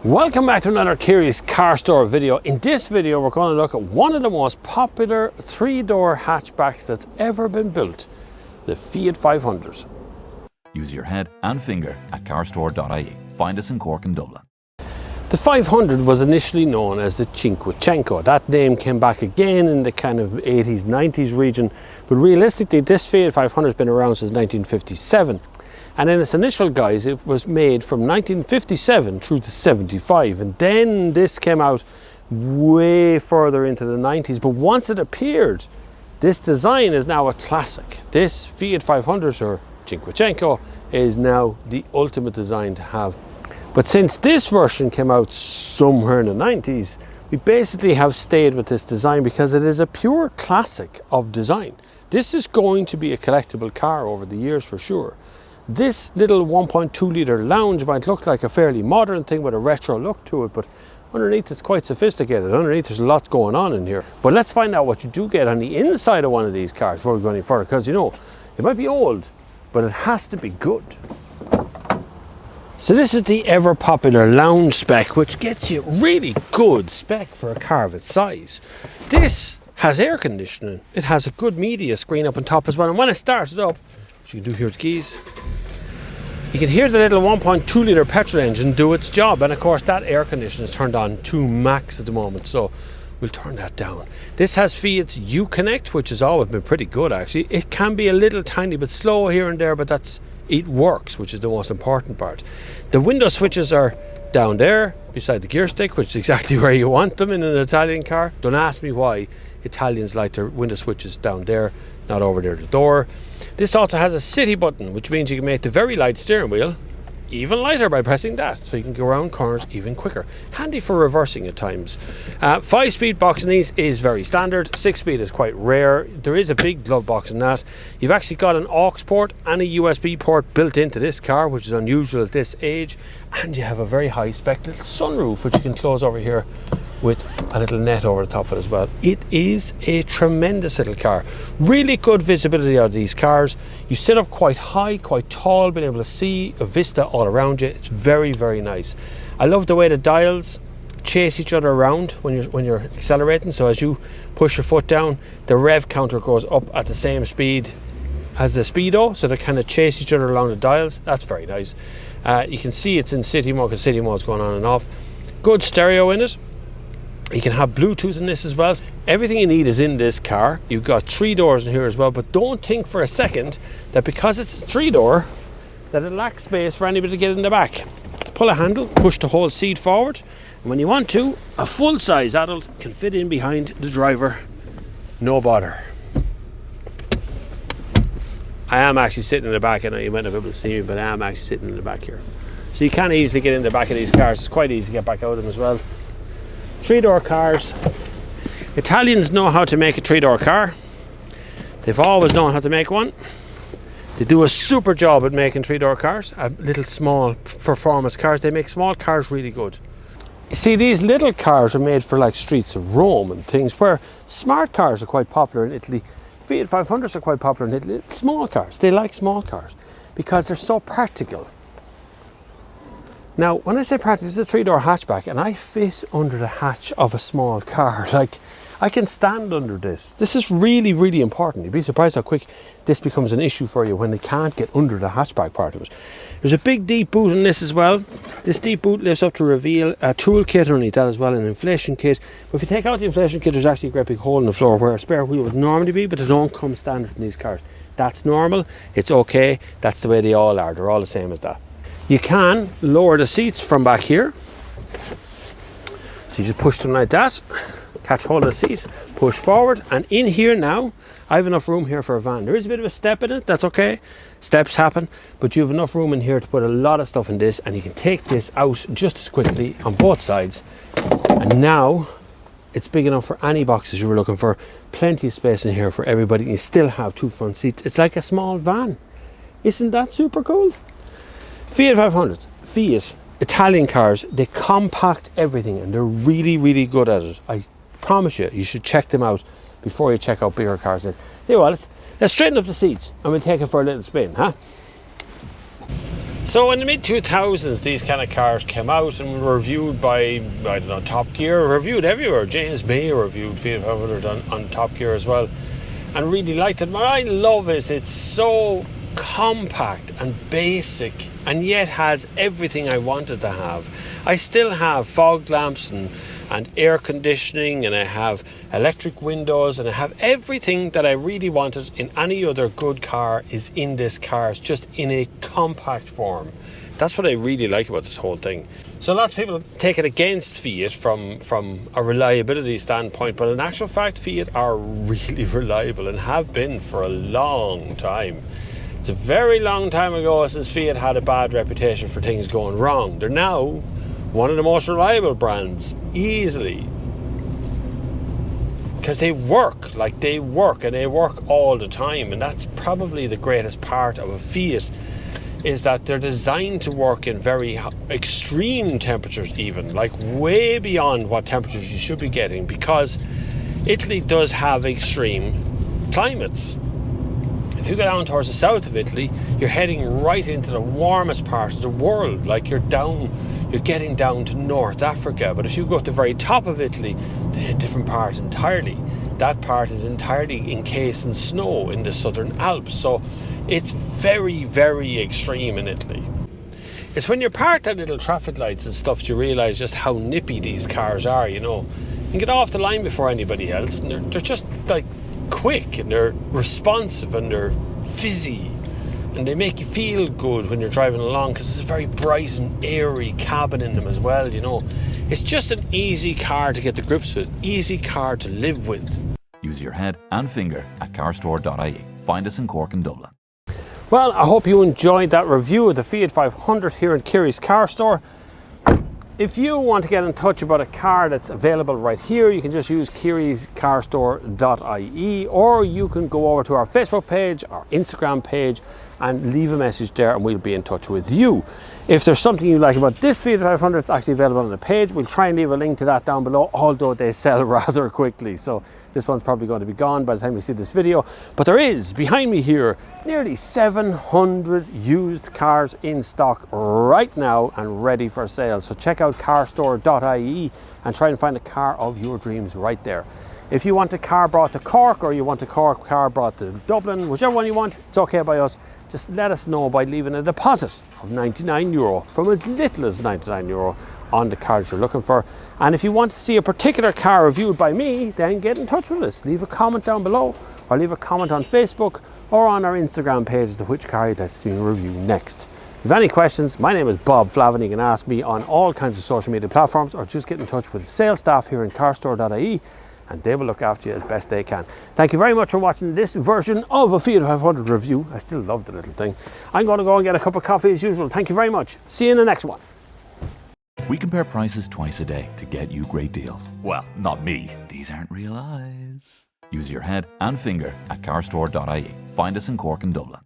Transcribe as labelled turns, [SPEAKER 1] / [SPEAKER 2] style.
[SPEAKER 1] Welcome back to another Kearys Carstore video. In this video we're going to look at one of the most popular three-door hatchbacks that's ever been built, the Fiat 500.
[SPEAKER 2] Use your head and finger at carstore.ie. Find us in Cork and Dublin.
[SPEAKER 1] The 500 was initially known as the Cinquecento. That name came back again in the kind of 80s, 90s region, but realistically this Fiat 500 has been around since 1957. And in its initial guise, it was made from 1957 through to 75. And then this came out way further into the 90s. But once it appeared, this design is now a classic. This Fiat 500 or Cinquecento is now the ultimate design to have. But since this version came out somewhere in the 90s, we basically have stayed with this design because it is a pure classic of design. This is going to be a collectible car over the years for sure. This little 1.2 litre lounge might look like a fairly modern thing with a retro look to it, but underneath it's quite sophisticated. Underneath there's a lot going on in here. But let's find out what you do get on the inside of one of these cars before we go any further, because you know, it might be old, but it has to be good. So this is the ever popular lounge spec, which gets you really good spec for a car of its size. This has air conditioning. It has a good media screen up on top as well. And when I start it up, which you can do here with the keys, you can hear the little 1.2 litre petrol engine do its job, and of course that air conditioner is turned on to max at the moment, so we'll turn that down. This has Fiat's Uconnect, which has always been pretty good actually. It can be a little tiny bit slow here and there, but it works, which is the most important part. The window switches are down there beside the gear stick, which is exactly where you want them in an Italian car. Don't ask me why Italians like their window switches down there, not over there at the door. This also has a city button, which means you can make the very light steering wheel even lighter by pressing that, so you can go around corners even quicker. Handy for reversing at times. 5-speed box in these is very standard. 6-speed is quite rare. There is a big glove box in that. You've actually got an aux port and a USB port built into this car, which is unusual at this age. And you have a very high spec little sunroof, which you can close over here with a little net over the top of it as well. It is a tremendous little car. Really good visibility out of these cars. You sit up quite high, quite tall, being able to see a vista all around you. It's very, very nice. I love the way the dials chase each other around when you're accelerating. So as you push your foot down, the rev counter goes up at the same speed as the speedo, so they kind of chase each other along the dials. That's very nice. You can see it's in city mode because city mode's going on and off. Good stereo in it. You can have Bluetooth in this as well. Everything you need is in this car. You've got 3 doors in here as well, but don't think for a second that because it's a 3-door that it lacks space for anybody to get in the back. Pull a handle, push the whole seat forward, and when you want to, a full-size adult can fit in behind the driver, no bother. I am actually sitting in the back. I know you might not be able to see me, but I am actually sitting in the back here. So you can easily get in the back of these cars. It's quite easy to get back out of them as well. 3-door cars. Italians know how to make a 3-door car. They've always known how to make one. They do a super job at making 3-door cars. Little small performance cars. They make small cars really good. You see, these little cars are made for like streets of Rome and things, where smart cars are quite popular in Italy. Fiat 500s are quite popular in Italy. Small cars. They like small cars because they're so practical. Now, when I say practical, it's a 3-door hatchback, and I fit under the hatch of a small car. Like, I can stand under this. This is really, really important. You'd be surprised how quick this becomes an issue for you when they can't get under the hatchback part of it. There's a big deep boot in this as well. This deep boot lifts up to reveal a tool kit underneath that as well, an inflation kit. But if you take out the inflation kit, there's actually a great big hole in the floor where a spare wheel would normally be, but they don't come standard in these cars. That's normal. It's okay. That's the way they all are. They're all the same as that. You can lower the seats from back here. So you just push them like that, catch hold of the seat, push forward, and in here now, I have enough room here for a van. There is a bit of a step in it, that's okay. Steps happen, but you have enough room in here to put a lot of stuff in this, and you can take this out just as quickly on both sides. And now, it's big enough for any boxes you were looking for. Plenty of space in here for everybody. You still have 2 front seats. It's like a small van. Isn't that super cool? Fiat 500s, Fiat, Italian cars, they compact everything and they're really, really good at it. I promise you, you should check them out before you check out bigger cars. There you go, let's straighten up the seats and we'll take it for a little spin, huh? So in the mid-2000s, these kind of cars came out and were reviewed by, I don't know, Top Gear, reviewed everywhere. James May reviewed Fiat 500 on Top Gear as well, and really liked it. What I love is it's so compact and basic, and yet has everything I wanted to have. I still have fog lamps and air conditioning, and I have electric windows, and I have everything that I really wanted in any other good car is in this car. It's just in a compact form. That's what I really like about this whole thing. So lots of people take it against Fiat from a reliability standpoint, but in actual fact Fiat are really reliable and have been for a long time. It's a very long time ago since Fiat had a bad reputation for things going wrong. They're now one of the most reliable brands, easily, because they work and they work all the time. And that's probably the greatest part of a Fiat, is that they're designed to work in very extreme temperatures, even like way beyond what temperatures you should be getting, because Italy does have extreme climates. If you go down towards the south of Italy, you're heading right into the warmest part of the world. Like you're getting down to North Africa. But if you go to the very top of Italy, then a different part entirely. That part is entirely encased in snow in the southern Alps. So it's very, very extreme in Italy. It's when you're parked at little traffic lights and stuff you realise just how nippy these cars are, you know. You can get off the line before anybody else, and they're just like quick, and they're responsive, and they're fizzy, and they make you feel good when you're driving along, because it's a very bright and airy cabin in them as well, you know. It's just an easy car to get the grips with, easy car to live with.
[SPEAKER 2] Use your head and finger at carstore.ie. Find us in Cork and Dublin.
[SPEAKER 1] Well, I hope you enjoyed that review of the Fiat 500 here in Kearys Carstore. If you want to get in touch about a car that's available right here, you can just use kearyscarstore.ie, or you can go over to our Facebook page, our Instagram page, and leave a message there, and we'll be in touch with you. If there's something you like about this Fiat 500, it's actually available on the page. We'll try and leave a link to that down below, although they sell rather quickly. So this one's probably going to be gone by the time you see this video. But there is, behind me here, nearly 700 used cars in stock right now and ready for sale. So check out carstore.ie and try and find a car of your dreams right there. If you want a car brought to Cork, or you want a Cork car brought to Dublin, whichever one you want, it's okay by us. Just let us know by leaving a deposit of €99, from as little as €99 on the car that you're looking for. And if you want to see a particular car reviewed by me, then get in touch with us. Leave a comment down below, or leave a comment on Facebook, or on our Instagram page as to which car you'd like to see me review next. If you have any questions, my name is Bob Flavin. You can ask me on all kinds of social media platforms, or just get in touch with the sales staff here in carstore.ie, and they will look after you as best they can. Thank you very much for watching this version of a Fiat 500 review. I still love the little thing. I'm going to go and get a cup of coffee as usual. Thank you very much. See you in the next one.
[SPEAKER 2] We compare prices twice a day to get you great deals. Well, not me. These aren't real eyes. Use your head and finger at carstore.ie. Find us in Cork and Dublin.